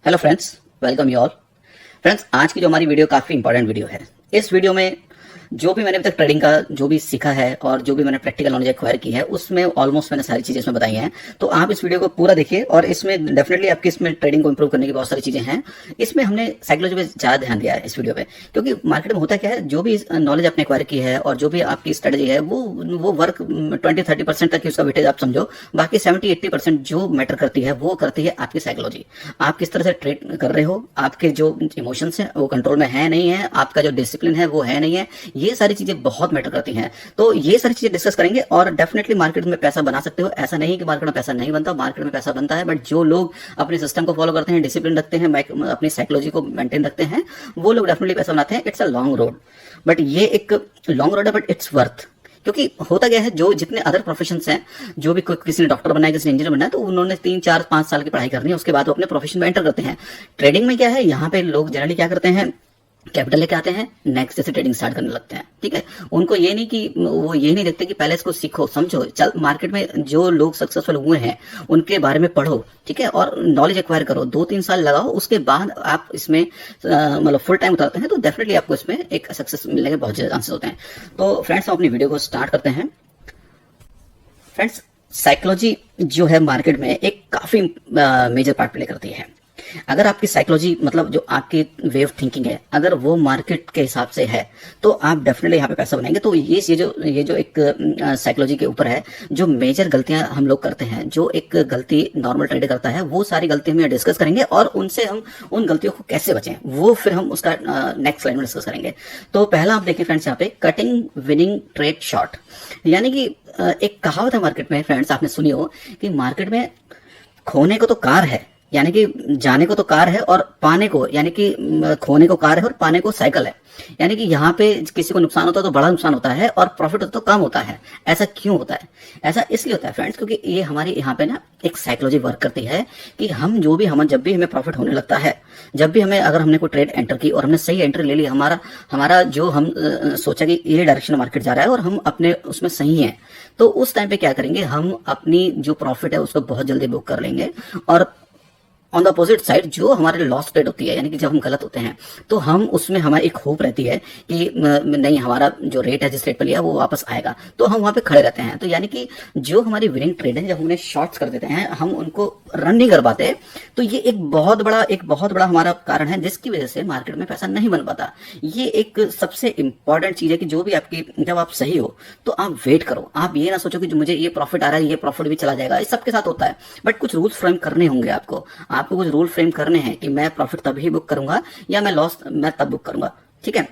Hello friends, welcome you all. Friends, आज की जो हमारी वीडियो काफ़ी इंपॉर्टेंट वीडियो है। इस वीडियो में जो भी मैंने अभी तक ट्रेडिंग का जो भी सीखा है और जो भी मैंने प्रैक्टिकल नॉलेज एक्वायर की है उसमें ऑलमोस्ट मैंने सारी चीज़ें इसमें बताई हैं। तो आप इस वीडियो को पूरा देखिए और इसमें डेफिनेटली आपकी इसमें ट्रेडिंग को इंप्रूव करने की बहुत सारी चीज़ें हैं। इसमें हमने साइकोलॉजी पे ज़्यादा ध्यान दिया है इस वीडियो पे, क्योंकि मार्केट में होता क्या है, जो भी नॉलेज आपने एक्वायर की है और जो भी आपकी स्ट्रेटजी है वो वर्क 20-30% तक की उसका वेटेज आप समझो। बाकी 70-80% जो मैटर करती है वो करती है आपकी साइकोलॉजी। आप किस तरह से ट्रेड कर रहे हो, आपके जो इमोशंस हैं वो कंट्रोल में है नहीं है, आपका जो डिसिप्लिन है वो है नहीं है, ये सारी चीजें बहुत मैटर करती हैं। तो ये सारी चीजें डिस्कस करेंगे और डेफिनेटली मार्केट में पैसा बना सकते हो। ऐसा नहीं कि मार्केट में पैसा नहीं बनता, मार्केट में पैसा बनता है, बट जो लोग अपने सिस्टम को फॉलो करते हैं, डिसिप्लिन रखते हैं, अपनी साइकोलॉजी को मेंटेन रखते हैं, वो लोग डेफिनेटली पैसा बनाते हैं। It's a long road, but ये एक लॉन्ग रोड है, बट इट्स वर्थ। क्योंकि होता क्या है, जो जितने अदर प्रोफेशंस हैं, जो भी किसी ने डॉक्टर बनना है, किसी ने इंजीनियर बनना है, तो उन्होंने 3-4-5 साल की पढ़ाई करनी है, उसके बाद वो अपने प्रोफेशन में एंटर करते हैं। ट्रेडिंग में क्या है, यहाँ पे लोग जनरली क्या करते हैं, कैपिटल लेके आते हैं, नेक्स्ट जैसे ट्रेडिंग स्टार्ट करने लगते हैं। ठीक है, उनको ये नहीं कि वो ये नहीं देखते कि पहले इसको सीखो समझो, चल मार्केट में जो लोग सक्सेसफुल हुए हैं उनके बारे में पढ़ो, ठीक है, और नॉलेज एक्वायर करो, 2-3 साल लगाओ, उसके बाद आप इसमें मतलब फुल टाइम उतारते हैं तो डेफिनेटली आपको इसमें एक सक्सेस मिलने के बहुत ज्यादा चांसेस होते हैं। तो फ्रेंड्स, हम अपनी वीडियो को स्टार्ट करते हैं। फ्रेंड्स, साइकोलॉजी जो है मार्केट में एक काफी मेजर पार्ट प्ले करती है। अगर आपकी साइकोलॉजी मतलब जो आपकी वे ऑफ थिंकिंग है, अगर वो मार्केट के हिसाब से है तो आप डेफिनेटली यहाँ पे पैसा बनाएंगे। तो ये जो एक साइकोलॉजी के ऊपर है, जो मेजर गलतियां हम लोग करते हैं, जो एक गलती नॉर्मल ट्रेडर करता है, वो सारी गलतियां हम डिस्कस करेंगे और उनसे हम उन गलतियों को कैसे बचें वो फिर हम उसका नेक्स्ट स्लाइड में डिस्कस करेंगे। तो पहला आप देखिए फ्रेंड्स, यहाँ पे कटिंग विनिंग ट्रेड शॉर्ट, यानी कि एक कहावत है मार्केट में फ्रेंड्स, आपने सुनी हो कि मार्केट में खोने को तो कार है, यानी कि जाने को तो कार है, और पाने को यानी कि खोने को कार है और पाने को साइकिल है। यानी कि यहाँ पे किसी को नुकसान होता है तो बड़ा नुकसान होता है और प्रॉफिट होता तो कम होता है। ऐसा क्यों होता है? ऐसा इसलिए होता है फ्रेंड्स, क्योंकि ये हमारी यहाँ पे ना एक साइकोलॉजी वर्क करती है कि हम जब भी हमें प्रॉफिट होने लगता है, जब भी हमें अगर हमने कोई ट्रेड एंटर की और हमने सही एंट्री ले ली, हमारा जो हम सोचा कि ये डायरेक्शन मार्केट जा रहा है और हम अपने उसमें सही हैं, तो उस टाइम पे क्या करेंगे, हम अपनी जो प्रॉफिट है उसको बहुत जल्दी बुक कर लेंगे। और ऑन द अपोजिट साइड जो हमारे लॉस ट्रेड होती है, यानी कि जब हम गलत होते हैं तो हम उसमें हमारी एक होप रहती है कि नहीं, हमारा जो रेट है जिस रेट पर लिया वो वापस आएगा, तो हम वहां पे खड़े रहते हैं। तो यानी कि जो हमारी विनिंग ट्रेड है, जब उन्हें शॉर्ट्स कर देते हैं, हम उनको रन नहीं कर पाते, तो ये एक बहुत बड़ा हमारा कारण है जिसकी वजह से मार्केट में पैसा नहीं बन पाता। ये एक सबसे इंपॉर्टेंट चीज है कि जो भी आपकी, जब आप सही हो तो आप वेट करो। आप ये ना सोचो कि मुझे ये प्रॉफिट आ रहा है, ये प्रॉफिट भी चला जाएगा, ये सबके साथ होता है, बट कुछ रूल्स फ्रेम करने होंगे आपको कुछ रूल फ्रेम करने हैं कि मैं प्रॉफिट तभी बुक करूंगा या मैं लॉस मैं तब बुक करूंगा। ठीक है,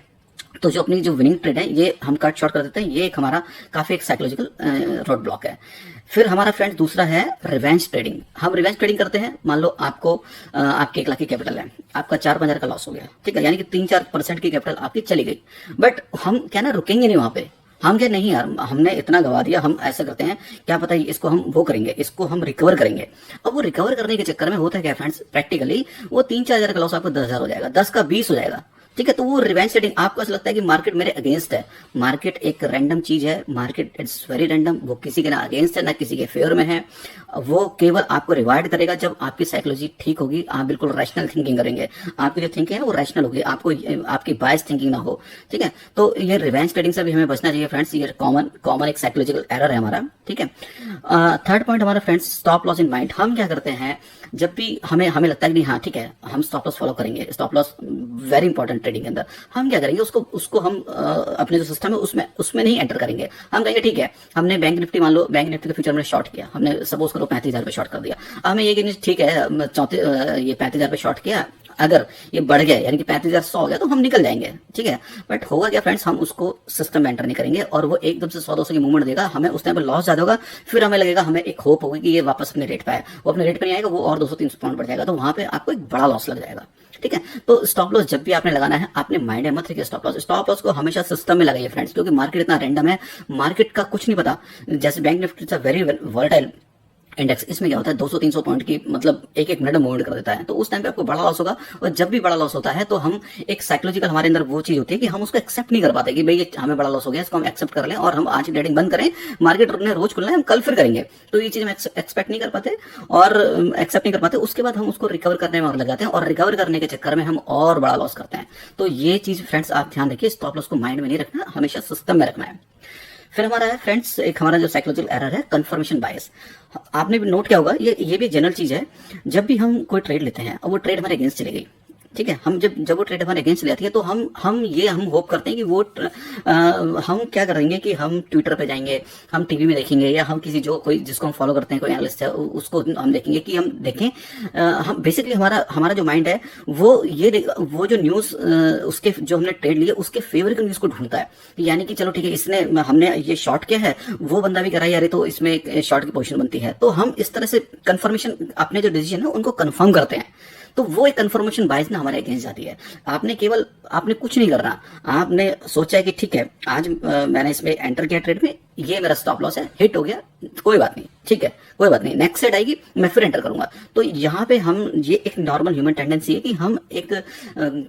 तो जो अपनी जो विनिंग ट्रेड है ये हम कट शॉर्ट कर देते हैं, ये एक हमारा काफी एक साइकोलॉजिकल रोड ब्लॉक है। फिर हमारा फ्रेंड दूसरा है रिवेंज ट्रेडिंग। हम रिवेंज ट्रेडिंग करते हैं, मान लो आपको आपके 1 लाख की कैपिटल है, आपका 4-5 हजार का लॉस हो गया, ठीक है, यानी कि 3-4% की कैपिटल आपकी चली गई, बट हम क्या ना रुकेंगे नहीं वहां पे। हम क्या, नहीं यार हमने इतना गवा दिया, हम ऐसा करते हैं, क्या पता इसको हम वो करेंगे, इसको हम रिकवर करेंगे। अब वो रिकवर करने के चक्कर में होता है क्या फ्रेंड्स, प्रैक्टिकली वो 3-4 हजार का लॉस आपको 10 हजार हो जाएगा, 10 का 20 हो जाएगा। ठीक है, तो वो रिवेंज ट्रेडिंग, आपको ऐसा लगता है कि मार्केट मेरे अगेंस्ट है। मार्केट एक रैंडम चीज है, मार्केट इट्स वेरी रैंडम, वो किसी के ना अगेंस्ट है ना किसी के फेवर में है। वो केवल आपको रिवार्ड करेगा जब आपकी साइकोलॉजी ठीक होगी, आप बिल्कुल रैशनल थिंकिंग करेंगे, आपकी जो थिंकिंग है वो रैशनल होगी, आपको आपकी बायस थिंकिंग ना हो। ठीक है, तो ये रिवेंज ट्रेडिंग से भी हमें बचना चाहिए फ्रेंड्स, ये कॉमन एक साइकोलॉजिकल एरर है हमारा। ठीक है, थर्ड पॉइंट हमारा friends, stop loss in mind. हम क्या करते हैं, जब भी हमें लगता है कि नहीं हाँ ठीक है हम स्टॉप लॉस फॉलो करेंगे, stop loss very important trading के अंदर, हम क्या करेंगे, उसको हम अपने जो सिस्टम है उसमें नहीं एंटर करेंगे। हम कहेंगे ठीक है, हमने बैंक निफ्टी, मान लो बैंक निफ्टी के फ्यूचर में शॉर्ट किया, हमने सपोज करो 35,000 पे शॉर्ट कर दिया। हमें ये कि ठीक है ये 35,000 पे शॉर्ट किया, अगर ये बढ़ गया यानी कि 35,100 हो गया तो हम निकल जाएंगे। ठीक है, बट होगा क्या फ्रेंड्स, हम उसको सिस्टम में एंटर नहीं करेंगे और वो एकदम से 100-200 की मूवमेंट देगा, हमें उस टाइम पर लॉस ज्यादा होगा, फिर हमें लगेगा, हमें एक होप होगी कि ये वापस अपने रेट पे आए, वो अपने रेट पे नहीं आएगा, वो और 200-300 पॉइंट बढ़ जाएगा, तो वहां पे आपको एक बड़ा लॉस लग जाएगा। ठीक है, तो स्टॉप लॉस जब भी आपने लगाना है, आपने माइंड में मत रखिए स्टॉप लॉस को हमेशा सिस्टम में लगाइए फ्रेंड्स, क्योंकि मार्केट इतना रैंडम है, मार्केट का कुछ नहीं पता। जैसे bank Nifty very volatile, index, इसमें क्या होता है 200-300 पॉइंट की मतलब एक एक मिनट में मूवमेंट कर देता है। तो उस टाइम पे आपको बड़ा लॉस होगा। और जब भी बड़ा लॉस होता है तो हम एक साइकोलॉजिकल हमारे अंदर वो चीज होती है कि हम उसको एक्सेप्ट नहीं कर पाते कि भाई ये हमें बड़ा लॉस हो गया, इसको हम एक्सेप्ट कर लें और हम आज ट्रेडिंग बंद करें, मार्केट ने रोज खुलना है, हम कल फिर करेंगे। तो ये चीज हम एक्सपेक्ट नहीं कर पाते और एक्सेप्ट नहीं कर पाते। उसके बाद हम उसको रिकवर करने में और लग जाते हैं और रिकवर करने के चक्कर में हम और बड़ा लॉस करते हैं। तो ये चीज फ्रेंड्स आप ध्यान रखिए, स्टॉप लॉस को माइंड में नहीं रखना, हमेशा सिस्टम में रखना है। फिर हमारा है फ्रेंड्स एक हमारा जो साइकोलॉजिकल एरर है कंफर्मेशन बायस। आपने भी नोट किया होगा, ये भी जनरल चीज है। जब भी हम कोई ट्रेड लेते हैं और वो ट्रेड हमारे अगेंस्ट चली गई, ठीक है, हम जब वो ट्रेड हमारे अगेंस्ट चली जाती है तो हम होप करते हैं कि वो हम क्या करेंगे कि हम ट्विटर पे जाएंगे, हम टीवी में देखेंगे, या हम किसी कोई जिसको हम फॉलो करते हैं, कोई एनालिस्ट है, उसको हम देखेंगे कि हम देखें। हम बेसिकली हमारा जो माइंड है वो जो न्यूज उसके जो हमने ट्रेड लिए उसके फेवर के न्यूज को ढूंढता है। यानी कि चलो ठीक है, इसने हमने ये शॉर्ट किया है, वो बंदा भी कर रहा है यार, तो इसमें शॉर्ट की पोजीशन बनती है। तो हम इस तरह से कंफर्मेशन अपने जो डिसीजन है उनको कंफर्म करते हैं। तो वो एक कंफर्मेशन बायस ना हमारे अगेंस्ट जाती है। आपने कुछ नहीं करना, आपने सोचा है कि ठीक है आज मैंने इसमें एंटर किया ट्रेड में, ये मेरा स्टॉप लॉस है, हिट हो गया, कोई बात नहीं, ठीक है, कोई बात नहीं, नेक्स्ट सेट आएगी मैं फिर एंटर करूंगा। तो यहाँ पे हम ये एक नॉर्मल ह्यूमन टेंडेंसी है कि हम एक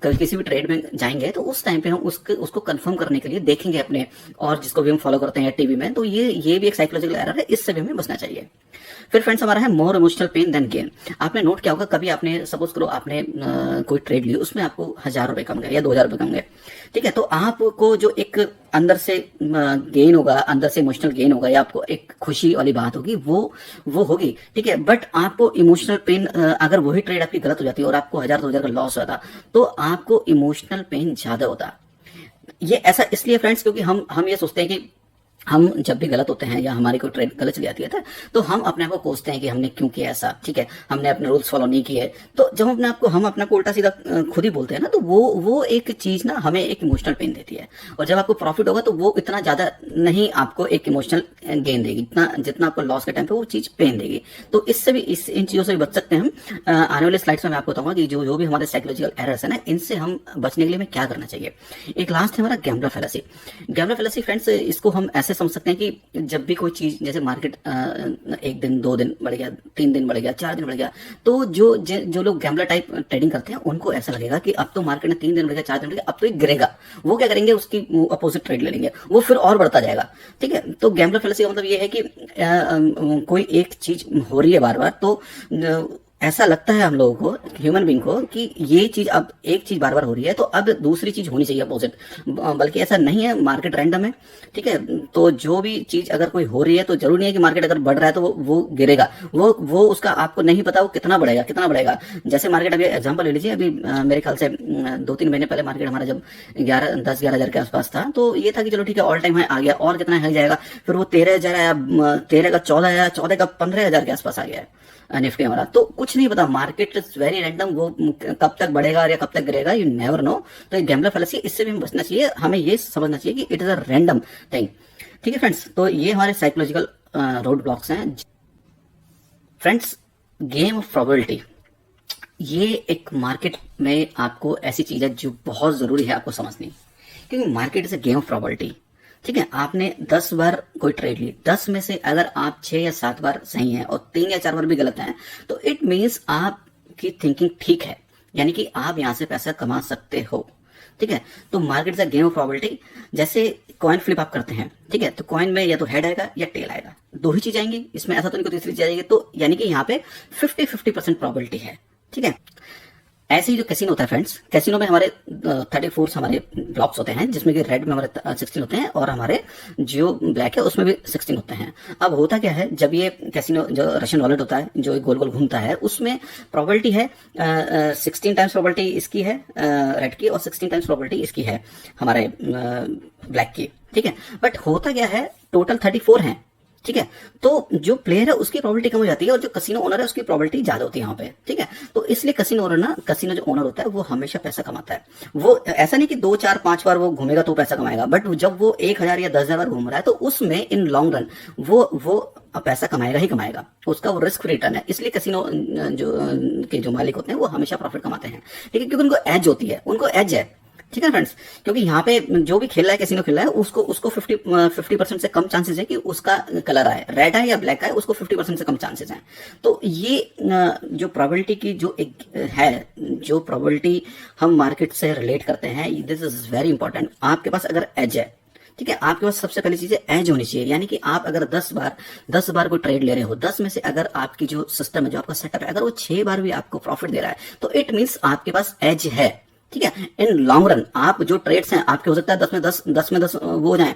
किसी भी ट्रेड में जाएंगे तो उस टाइम पे हम उसको कंफर्म करने के लिए देखेंगे अपने और जिसको भी हम फॉलो करते हैं टीवी में। तो ये भी एक साइकोलॉजिकल एरर है, इससे भी हमें बचना चाहिए। फिर फ्रेंड्स हमारा है more emotional pain than gain. आपने नोट किया होगा, कभी आपने सपोज करो आपने कोई ट्रेड ली, उसमें आपको 1000 रुपए कम गए या 2000 रुपए कम गए, ठीक है, तो आपको जो एक अंदर से गेन होगा, अंदर से इमोशनल गेन होगा, या आपको एक खुशी वाली बात होगी, वो होगी, ठीक है। बट आपको इमोशनल पेन, अगर वही ट्रेड आपकी गलत हो जाती है और आपको 1000-2000 का लॉस होता तो आपको इमोशनल पेन ज्यादा होता। ये ऐसा इसलिए फ्रेंड्स क्योंकि हम ये सोचते हैं कि हम जब भी गलत होते हैं या हमारी कोई ट्रेड गलत चली जाती है तो हम अपने आप को कोसते हैं कि हमने क्यों किया ऐसा, ठीक है, हमने अपने रूल्स फॉलो नहीं किए। तो जब हम अपने को उल्टा सीधा खुद ही बोलते हैं ना, तो वो एक चीज ना हमें एक इमोशनल पेन देती है। और जब आपको प्रॉफिट होगा तो वो इतना ज्यादा नहीं आपको एक इमोशनल गेन देगी, जितना आपको लॉस के टाइम पे वो चीज पेन देगी। तो इससे भी इन चीजों से भी बच सकते हैं हम। आने वाले स्लाइड्स में मैं आपको बताऊंगा कि जो भी हमारे साइकोलॉजिकल एरर्स है ना, इनसे हम बचने के लिए हमें क्या करना चाहिए। एक लास्ट है हमारा gambler fallacy. Gambler fallacy friends, इसको हम ऐसे समझ सकते हैं कि जब भी कोई चीज जैसे मार्केट 1 दिन 2 दिन बढ़ गया, 3 दिन बढ़ गया, 4 दिन बढ़ गया, तो जो लोग गैम्बलर टाइप ट्रेडिंग करते हैं उनको ऐसा लगेगा कि अब तो मार्केट में 3 दिन बढ़ गया, 4 दिन बढ़ गया, अब तो ये गिरेगा। वो क्या करेंगे, उसकी अपोजिट ट्रेड ले लेंगे, वो फिर और बढ़ता जाएगा, ठीक है। तो गैम्बलर फैलेसी का मतलब ये है कि कोई एक चीज हो रही है बार बार, तो ऐसा लगता है हम लोगों को, ह्यूमन बीइंग को, कि ये चीज अब एक चीज बार बार हो रही है तो अब दूसरी चीज होनी चाहिए अपोजिट। बल्कि ऐसा नहीं है, मार्केट रैंडम है, ठीक है। तो जो भी चीज अगर कोई हो रही है तो जरूरी नहीं है कि मार्केट अगर बढ़ रहा है तो वो गिरेगा। वो उसका आपको नहीं पता वो कितना बढ़ेगा। जैसे मार्केट अभी एग्जाम्पल ले लीजिए, अभी मेरे ख्याल से 2-3 महीने पहले मार्केट हमारा जब 10-11 हजार के आसपास था, तो ये था कि चलो ठीक है ऑल टाइम हाई आ गया, और कितना हाई जाएगा, फिर वो 13,000 आया, 13 का 14 आया, 14 का 15,000 के आसपास आ गया है निफ्टी हमारा। तो कुछ नहीं पता, मार्केट इज वेरी रैंडम, वो कब तक बढ़ेगा या कब तक गिरेगा, यू नेवर नो। तो गैम्बलर फैलेसी, इससे भी हमें बचना चाहिए। हमें ये समझना चाहिए कि it is a random thing, ठीक है फ्रेंड्स। तो ये हमारे साइकोलॉजिकल रोड ब्लॉक्स हैं फ्रेंड्स। गेम ऑफ प्रोबेबिलिटी, ये एक मार्केट में आपको ऐसी चीज है जो बहुत जरूरी है आपको समझनी, क्योंकि market is a game of probability, ठीक है। आपने 10 बार कोई ट्रेड ली, 10 में से अगर आप 6 या 7 बार सही हैं और 3 या 4 बार भी गलत हैं, तो इट मीन्स आपकी थिंकिंग ठीक है, यानी कि आप यहां से पैसा कमा सकते हो, ठीक है। तो market is a game of probability. जैसे कॉइन फ्लिप आप करते हैं, ठीक है, तो कॉइन में या तो हेड आएगा या टेल आएगा, दो ही चीज आएंगी, इसमें ऐसा तो नहीं कोई तीसरी चीज आएगी। तो यानी कि यहाँ पे 50-50% प्रोबेबिलिटी है, ठीक है। ऐसे ही जो कैसीनो होता है फ्रेंड्स, कैसीनो में हमारे 34 हमारे ब्लॉक्स होते हैं, जिसमें कि रेड में हमारे 16 होते हैं और हमारे जो ब्लैक है उसमें भी 16 होते हैं। अब होता क्या है, जब ये कैसीनो जो रशियन वॉलेट होता है जो गोल गोल घूमता है, उसमें प्रोबेबिलिटी है 16 टाइम्स प्रोबेबिलिटी इसकी है रेड की, और 16 टाइम्स प्रोबेबिलिटी इसकी है हमारे ब्लैक की, ठीक है। बट होता क्या है, टोटल 34 है, ठीक है। तो जो प्लेयर है उसकी प्रोबेबिलिटी कम हो जाती है और जो कसिनो ओनर है उसकी प्रोबेबिलिटी ज्यादा होती है यहाँ पे, ठीक है। तो इसलिए कसिनो जो ओनर होता है वो हमेशा पैसा कमाता है। वो ऐसा नहीं कि 2, 4, 5 बार वो घूमेगा तो पैसा कमाएगा, बट जब वो 1,000 या 10,000 बार घूम रहा है तो उसमें इन लॉन्ग रन वो पैसा कमाएगा ही कमाएगा, उसका वो रिस्क फ्री रिटर्न है। इसलिए कसिनो जो मालिक होते हैं वो हमेशा प्रॉफिट कमाते हैं, ठीक है, क्योंकि उनको एज होती है, उनको एज है, ठीक है फ्रेंड्स, क्योंकि यहाँ पे जो भी खेल रहा है, कैसीनो खेल रहा है, उसको उसको 50% से कम चांसेस है कि उसका कलर आए, रेड आए या ब्लैक आए, उसको 50% से कम चांसेस हैं। तो ये जो प्रोबेबिलिटी की जो एक है, जो प्रोबेबिलिटी हम मार्केट से रिलेट करते हैं, दिस इज वेरी इंपॉर्टेंट। आपके पास अगर एज है, ठीक है, आपके पास सबसे पहली चीज है एज होनी चाहिए, यानी कि आप अगर 10 बार कोई ट्रेड ले रहे हो, 10 में से अगर आपकी जो सिस्टम है, जो आपका सेटअप है, अगर वो 6 बार भी आपको प्रॉफिट दे रहा है, तो इट मींस आपके पास एज है। ठीक है, इन लॉन्ग रन आप जो ट्रेड्स हैं आपके, हो सकता है 10 में 10 वो हो जाए,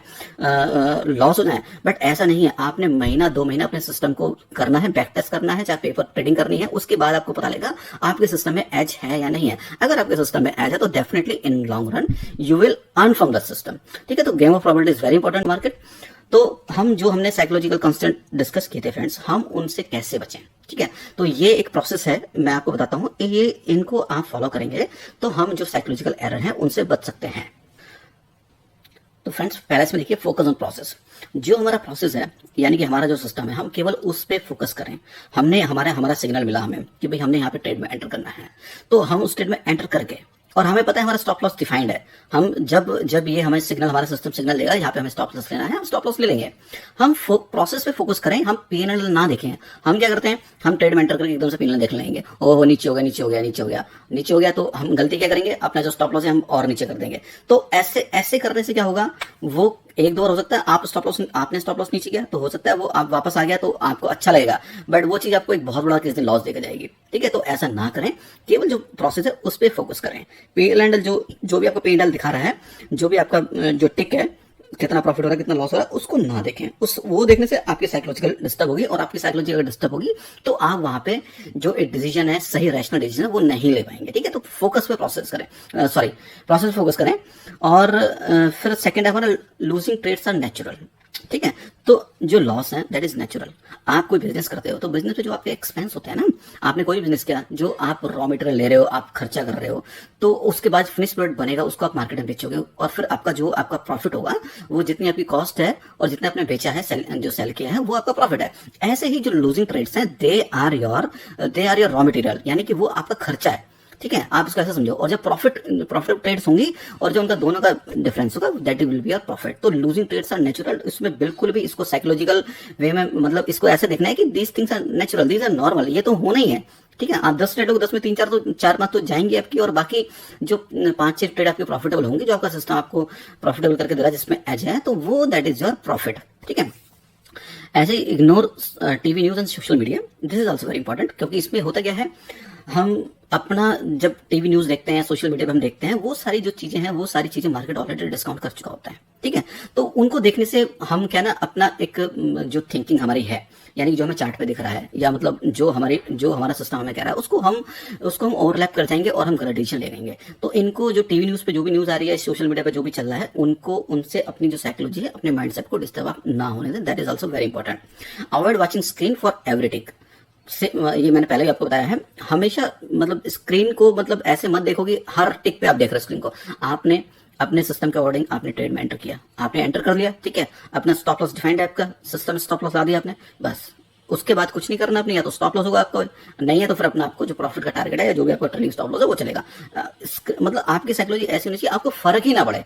लॉस हो जाए, बट ऐसा नहीं है। आपने महीना 2 महीना अपने सिस्टम को करना है, बैक टेस्ट करना है, चाहे पेपर ट्रेडिंग करनी है, उसके बाद आपको पता लगेगा आपके सिस्टम में एज है या नहीं है। अगर आपके सिस्टम में एज है तो definitely in long run you will earn from the system. ठीक है, तो game of probability is very important market. तो हम जो हमने साइकोलॉजिकल कांस्टेंट डिस्कस किए थे फ्रेंड्स, हम उनसे कैसे बचें। ठीक है, तो ये एक प्रोसेस है, मैं आपको बताता हूं, ये इनको आप फॉलो करेंगे तो हम जो साइकोलॉजिकल एरर है उनसे बच सकते हैं। तो फ्रेंड्स, पहले इसमें देखिए फोकस ऑन प्रोसेस। जो हमारा प्रोसेस है, यानी कि हमारा जो सिस्टम है, हम केवल उस पे फोकस करें। हमने हमारा सिग्नल मिला हमें कि भाई हमने यहाँ पे ट्रेड में एंटर करना है, तो हम उस ट्रेड में एंटर करके, और हमें पता है हमारा स्टॉप लॉस डिफाइंड है। हम जब ये हमें सिग्नल, हमारा सिस्टम सिग्नल देगा यहाँ पे हमें स्टॉप लॉस लेना है, हम स्टॉप लॉस ले लेंगे। हम प्रोसेस पे फोकस करें, हम P&L ना देखें। हम क्या करते हैं, हम ट्रेड में एंटर करके एकदम से P&L देख लेंगे, ओहो नीचे हो गया, नीचे हो गया, नीचे हो गया, नीचे हो गया, तो हम गलती क्या करेंगे, अपना जो स्टॉप लॉस है हम और नीचे कर देंगे। तो ऐसे करने से क्या होगा, वो एक दो बार हो सकता है आप आपने स्टॉप लॉस नीचे किया, तो हो सकता है वो आप वापस आ गया तो आपको अच्छा लगेगा, बट वो चीज आपको एक बहुत बड़ा किसी दिन लॉस देकर जाएगी। ठीक है, तो ऐसा ना करें, केवल जो प्रोसेस है उस पर फोकस करें। P&L जो भी आपको P&L दिखा रहा है, जो भी आपका जो टिक है, कितना प्रॉफिट हो रहा है, कितना लॉस हो रहा है, उसको ना देखें। वो देखने से आपकी साइकोलॉजिकल डिस्टर्ब होगी, और आपकी साइकोलॉजी अगर डिस्टर्ब होगी तो आप वहां पे जो एक डिसीजन है, सही रैशनल डिसीजन है, वो नहीं ले पाएंगे। ठीक है, तो फोकस पे प्रोसेस फोकस करें। और फिर सेकंड है हमारा, लूजिंग ट्रेड्स आर नेचुरल। ठीक है, तो जो लॉस है दैट इज नेचुरल। आप कोई बिजनेस करते हो तो बिजनेस में जो आपके एक्सपेंस होते हैं ना, आपने कोई बिजनेस किया, जो आप रॉ मटेरियल ले रहे हो, आप खर्चा कर रहे हो, तो उसके बाद फिनिश प्रोडक्ट बनेगा, उसको आप मार्केट में बेचोगे, और फिर आपका प्रॉफिट होगा, वो जितनी आपकी कॉस्ट है और जितना आपने बेचा है, जो सेल किया है, वो आपका प्रॉफिट है। ऐसे ही जो लूजिंग ट्रेड्स हैं, they are your raw material, यानी कि वो आपका खर्चा है। ठीक है, आप इसको ऐसा समझो। और जब प्रॉफिट ट्रेड्स होंगी और जो उनका दोनों का डिफरेंस होगा, that will be our profit. तो लूजिंग ट्रेड्स आर नेचुरल, इसमें बिल्कुल भी इसको साइकोलॉजिकल वे में, मतलब इसको ऐसे देखना है कि these things are natural, these are normal, ये तो होना ही है। ठीक है, आप 10 ट्रेड होगी, 10 में 4-5 तो जाएंगे आपकी, और बाकी जो 5-6 ट्रेड आपके प्रॉफिटेबल होंगे, जो आपका सिस्टम आपको प्रॉफिटेबल करके दे रहा है, जिसमें एज है, तो वो दैट इज योर प्रॉफिट। ठीक है, ऐसे ignore TV news and social media, this is also very important, क्योंकि इसमें होता क्या है, हम अपना जब टीवी न्यूज देखते हैं, सोशल मीडिया पे हम देखते हैं, वो सारी जो चीजें हैं, वो सारी चीजें मार्केट ऑलरेडी डिस्काउंट कर चुका होता है। ठीक है, तो उनको देखने से हम क्या ना, अपना एक जो थिंकिंग हमारी है, यानी जो हमें चार्ट पे दिख रहा है, या मतलब जो हमारा सिस्टम हमें कह रहा है, उसको हम ओवरलैप कर जाएंगे और हम गलत डिसीजन ले लेंगे। तो इनको जो टीवी न्यूज पे जो भी न्यूज आ रही है, सोशल मीडिया पे जो भी चल रहा है, उनसे अपनी जो साइकोलॉजी है, अपने माइंडसेट को डिस्टर्ब ना होने दें। That is also very important. Avoid watching screen for every tick. ये मैंने पहले भी आपको बताया है, हमेशा मतलब स्क्रीन को मतलब ऐसे मत देखो कि हर टिक पे आप देख रहे हो स्क्रीन को। आपने अपने सिस्टम के अकॉर्डिंग आपने ट्रेड में एंटर किया, आपने एंटर कर लिया, ठीक है, अपना स्टॉप लॉस डिफाइंड है, आपका सिस्टम स्टॉप लॉस ला दिया आपने, बस उसके बाद कुछ नहीं करना आपने। या तो स्टॉप लॉस होगा आपका, नहीं है तो फिर अपना आपको जो प्रॉफिट का टारगेट है, या जो भी आपका ट्रेडिंग स्टॉप लॉस है, वो चलेगा। मतलब आपकी साइकोलॉजी ऐसी होनी चाहिए, आपको फर्क ही ना पड़े।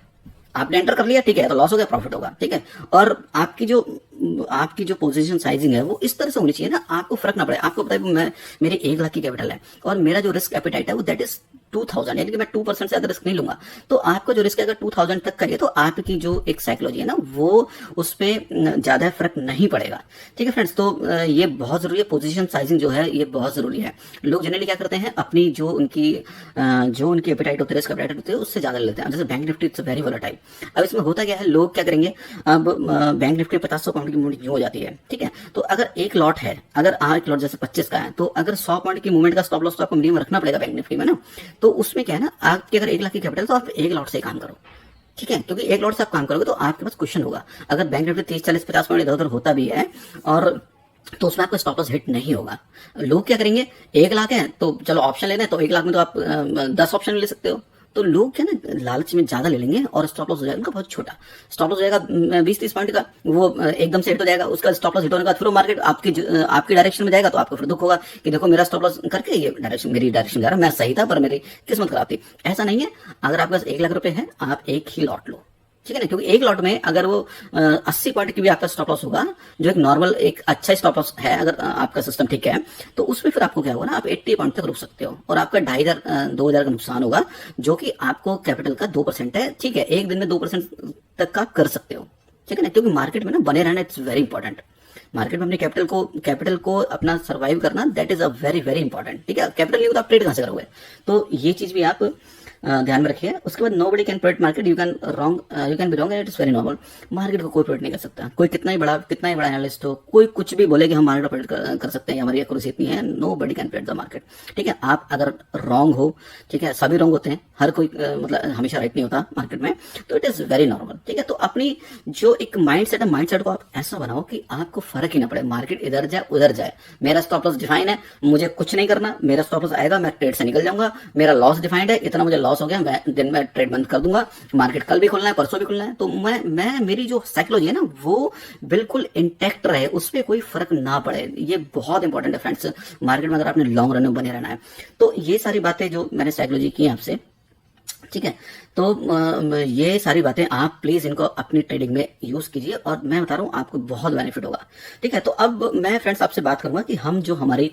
आपने एंटर कर लिया, ठीक है, तो लॉस हो गया, प्रॉफिट होगा, ठीक है। और आपकी जो पोजीशन साइजिंग है, वो इस तरह से होनी चाहिए ना, आपको फर्क ना पड़े। आपको पता है मेरी 1 लाख की कैपिटल है, और मेरा जो रिस्क एपिटाइट है वो दैट इज 2000, यानी कि मैं 2% से ज्यादा रिस्क नहीं लूंगा। तो आपका जो रिस्क है अगर 2000 तक का है, तो आपकी जो एक साइकोलॉजी है ना, वो उस पर ज्यादा फर्क नहीं पड़ेगा। ठीक है फ्रेंड्स, तो ये बहुत जरूरी है। पोजीशन साइजिंग जो है ये बहुत जरूरी है। लोग जनरली क्या करते हैं, अपनी जो उनकी एपिटाइट होती है, रिस्क एपिटाइट होती है, उससे ज्यादा लेते हैं। जैसे bank Nifty, it's very volatile. अब इसमें होता क्या है, लोग क्या करेंगे, अब बैंक निफ्टी 50 पॉइंट की मूवमेंट हो जाती है, ठीक है, तो अगर एक लॉट है, अगर एक लॉट जैसे 25 का है, तो अगर 100 पॉइंट की मूवमेंट का स्टॉप लॉस तो आपको मिनिमम रखना पड़ेगा बैंक निफ्टी में ना। तो उसमें क्या है ना, आपकी अगर 1 लाख की कैपिटल, तो आप 1 लॉट से काम करो, ठीक है, क्योंकि 1 लॉट से आप काम करोगे तो आपके पास क्वेश्चन होगा। अगर बैंक निफ्टी 30, 40, 50 पॉइंट इधर उधर होता भी है, और तो उसमें आपका स्टॉप लॉस हिट नहीं होगा। लोग क्या करेंगे, 1 लाख है तो चलो ऑप्शन लेना है, तो 1 लाख में तो आप 10 ऑप्शन ले सकते हो, तो लोग क्या ना लालच में ज्यादा ले लेंगे और स्टॉप लॉस हो जाएगा उनका बहुत छोटा। स्टॉप लॉस हो जाएगा 20-30 पॉइंट का, वो एकदम से हिट हो जाएगा, उसका स्टॉप लॉस हिट होने के बाद फिर वो मार्केट आपकी डायरेक्शन में जाएगा, तो आपको फिर दुख होगा कि देखो मेरा स्टॉप लॉस करके ये डायरेक्शन मेरी डायरेक्शन जा रहा, मैं सही था पर मेरी किस्मत खराब थी। ऐसा नहीं है। अगर आपके पास 1 लाख रुपए है, आप एक ही लॉट लो, ठीक है ना, क्योंकि एक लॉट में अगर वो 80 पॉइंट की भी आपका स्टॉप लॉस होगा, जो एक नॉर्मल एक अच्छा स्टॉप लॉस है, अगर आपका सिस्टम ठीक है, तो उसमें फिर आपको क्या होगा ना, आप 80 पॉइंट तक रुक सकते हो और आपका 2,500 का नुकसान होगा, जो कि आपको कैपिटल का 2% है। ठीक है, एक दिन में 2% तक का कर सकते हो, ठीक है ना, क्योंकि मार्केट में ना बने रहना इट्स वेरी इंपॉर्टेंट। मार्केट में अपने कैपिटल को अपना सर्वाइव करना, that is a very very important. ठीक है, कैपिटल नहीं हो तो आप ट्रेड कहां से करोगे? तो ये चीज भी आप ध्यान में रखिए। उसके बाद nobody can predict market, you can be wrong and it is very normal. Market को कोई प्रेडिक्ट नहीं कर सकता, कोई कितना ही बड़ा एनालिस्ट हो, कोई कुछ भी बोले कि हम मार्केट प्रेडिक्ट कर सकते हैं, हमारी एक्यूरेसी इतनी है, nobody can predict the market. ठीक है, आप अगर रॉन्ग हो, ठीक है, सभी रॉन्ग होते हैं, हर कोई मतलब हमेशा राइट नहीं होता मार्केट में, तो इट इज वेरी नॉर्मल। ठीक है, तो अपनी जो एक माइंडसेट है, माइंडसेट को आप ऐसा बनाओ कि आपको फर्क ही ना पड़े, मार्केट इधर जाए उधर जाए। मेरा स्टॉप लॉस डिफाइन है, मुझे कुछ नहीं करना, मेरा स्टॉप लॉस आएगा मैं ट्रेड से निकल जाऊंगा, मेरा लॉस डिफाइंड है, इतना मुझे लॉस हो गया, मैं दिन में ट्रेड बंद कर दूंगा, मार्केट कल भी खुलना है, परसों भी खुलना है, तो मैं मेरी जो साइकोलॉजी है ना वो बिल्कुल इंटैक्ट रहे, उस पर कोई फर्क ना पड़े। ये बहुत इंपॉर्टेंट है फ्रेंड्स, मार्केट में अगर आपने लॉन्ग रन में बने रहना है। तो ये सारी बातें जो मैंने साइकोलॉजी की आपसे, ठीक है, तो ये सारी बातें आप प्लीज इनको अपनी ट्रेडिंग में यूज कीजिए और मैं बता रहा हूं आपको बहुत बेनिफिट होगा। ठीक है, तो अब मैं फ्रेंड्स आपसे बात करूंगा कि हम जो हमारी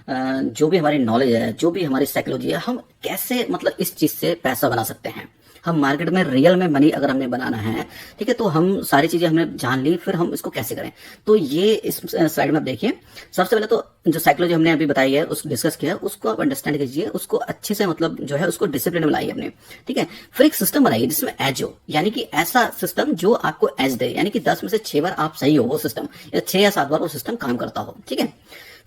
जो भी हमारी नॉलेज है, जो भी हमारी साइकोलॉजी है, हम कैसे मतलब इस चीज से पैसा बना सकते हैं। हम मार्केट में रियल में मनी अगर हमने बनाना है, ठीक है, तो हम सारी चीजें हमने जान ली, फिर हम इसको कैसे करें। तो ये इस स्लाइड में आप देखिए, सबसे पहले तो जो साइकोलॉजी हमने अभी बताई है, उसको डिस्कस किया, उसको आप अंडरस्टैंड कीजिए, उसको अच्छे से मतलब जो है उसको डिसिप्लिन में लाइए अपने। ठीक है, फिर एक सिस्टम बनाइए जिसमें एज हो, यानी कि ऐसा सिस्टम जो आपको एज दे, यानी कि 10 में से 6 बार आप सही हो वो सिस्टम, या 6 या 7 बार वो सिस्टम काम करता हो। ठीक है,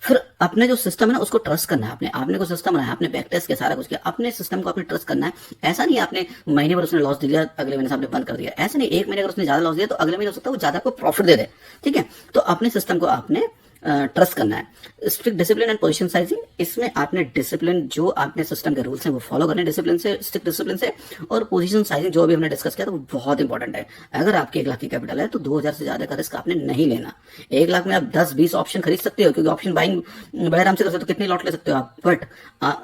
फिर अपने जो सिस्टम है ना उसको ट्रस्ट करना है। आपने को सिस्टम बनाया, आपने बैक टेस्ट किया, सारा कुछ किया, अपने सिस्टम को आपने ट्रस्ट करना है। ऐसा नहीं आपने महीने भर उसने लॉस दिया, अगले महीने से आपने बंद कर दिया, ऐसा नहीं। एक महीने अगर उसने ज्यादा लॉस दिया तो अगले महीने हो सकता है वो ज्यादा आपको प्रॉफिट दे दे। ठीक है, तो अपने सिस्टम को आपने ट्रस्ट करना है। Strict discipline and position sizing, इसमें आपने डिसिप्लिन जो आपने सिस्टम के रूल्स हैं वो फॉलो करने डिसिप्लिन से, स्ट्रिक्ट डिसिप्लिन से। और पोजीशन साइजिंग जो अभी हमने डिस्कस किया तो वो बहुत इंपॉर्टेंट है। अगर आपके 1 लाख की कैपिटल है तो 2,000 से ज्यादा का रिस्क आपने नहीं लेना। 1 लाख में आप 10-20 ऑप्शन खरीद सकते हो, क्योंकि ऑप्शन बाइंग बड़े आराम से कर सकते हो, कितनी लॉट ले सकते हो आप, बट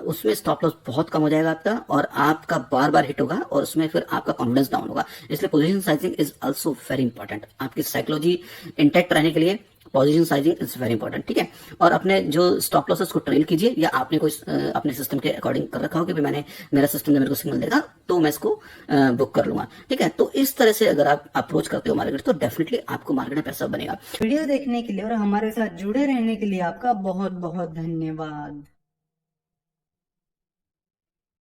उसमें स्टॉप लॉस बहुत कम हो जाएगा आपका, और आपका बार बार हिट होगा और उसमें फिर आपका कॉन्फिडेंस डाउन होगा। इसलिए position sizing is also very important. आपकी साइकोलॉजी इंटैक्ट रहने के लिए position sizing is very important. ठीक है, और अपने जो स्टॉप लॉसेस को ट्रेल कीजिए, या आपने कोई अपने सिस्टम के अकॉर्डिंग कर रखा हो कि मैंने मेरा सिस्टम जब मेरे को सिग्नल देगा तो मैं इसको बुक कर लूंगा। ठीक है, तो इस तरह से अगर आप अप्रोच करते हो मार्केट, तो डेफिनेटली आपको मार्केट में पैसा बनेगा। वीडियो देखने के लिए और हमारे साथ जुड़े रहने के लिए आपका बहुत बहुत धन्यवाद।